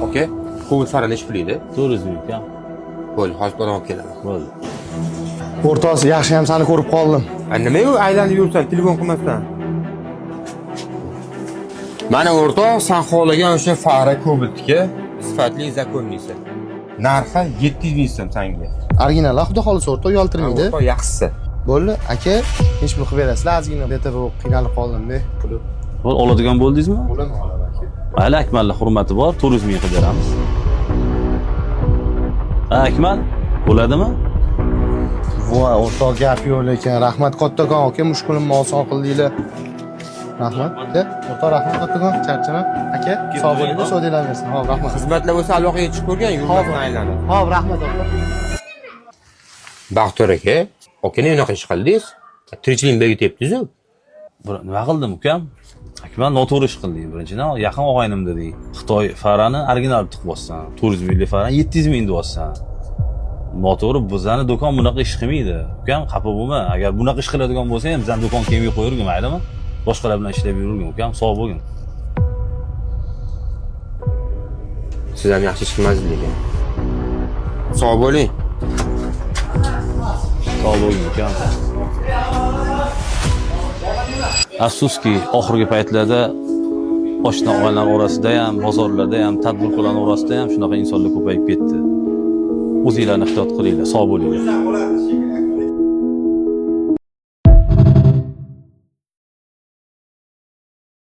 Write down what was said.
Oke. Ko'l sara nechi pulingda? 400 ming ukam. Bo'ldi, hozir odam olib keladi. Bo'ldi. O'rtoq, yaxshi ham seni ko'rib qoldim. Nima u aylanib yursan, telefon qilmasdan? Mana o'rtoq, sen xohlagan o'sha fara Cobalt'ga sifatli zakonniysan. Narxi 700 ming so'm senga. Original, xudo xolisa o'rtoq uyaltirmaydi. O'rtoq yaxshisi. Bo'ldi, aka, hech pul qilib berasizlar, ozgina deta bo'lib qiynalib qoldim-da. Puli. Bo'l, oladigan bo'ldingizmi? Bo'laman aka. Hali Akmalning hurmati bor, 400 ming qilib beramiz. Akmal, bo'ladimi? Voy, o'rtoq gap yo'q lekin. Rahmat kattakon aka, mushkulimni oson qildinglar. Rahmat. Aka, o'rtoq rahmat kattakon, charchaman. Aka, sog' bo'linglar, sodanglar bersin. Xo'p, rahmat. Xizmatlar bo'lsa aloqaga chiqib ko'rgan, yo'ldan aylanib. Xo'p, rahmat o'rtoq. Baxtiyor aka, aka unaqa ish qildingiz? Tirikchilik begityapsiz-ku. Nima qildim ukam? Akmal noto'g'ri ish qildik. Birinchidan yaqin og'aynim dedik. Xitoy farani original tiqib bossan. 400 minglik farani 700 ming deb bossan. Noto'g'ri, bizani do'kon bunaqa ish qilmaydi. Ukam, xafa bo'lma. Agar bunaqa ish qiladigan bo'lsa ham bizani do'kon kemiga qo'yirgin, maylimi? Boshqalar bilan ishlab yurgin, ukam, sog' bo'lgin. Siz ham yaxshi ish qilmadingiz lekin. Sog' bo'ling. Sog' bo'lgin, ukam. Afsuski, oxirgi paytlarda oshna og'aylar orasida ham, bozorlarda ham, tadbirkorlar orasida ham shunaqa insonlar ko'payib ketdi. O'zinglarni ehtiyot qilinglar, sog' bo'linglar.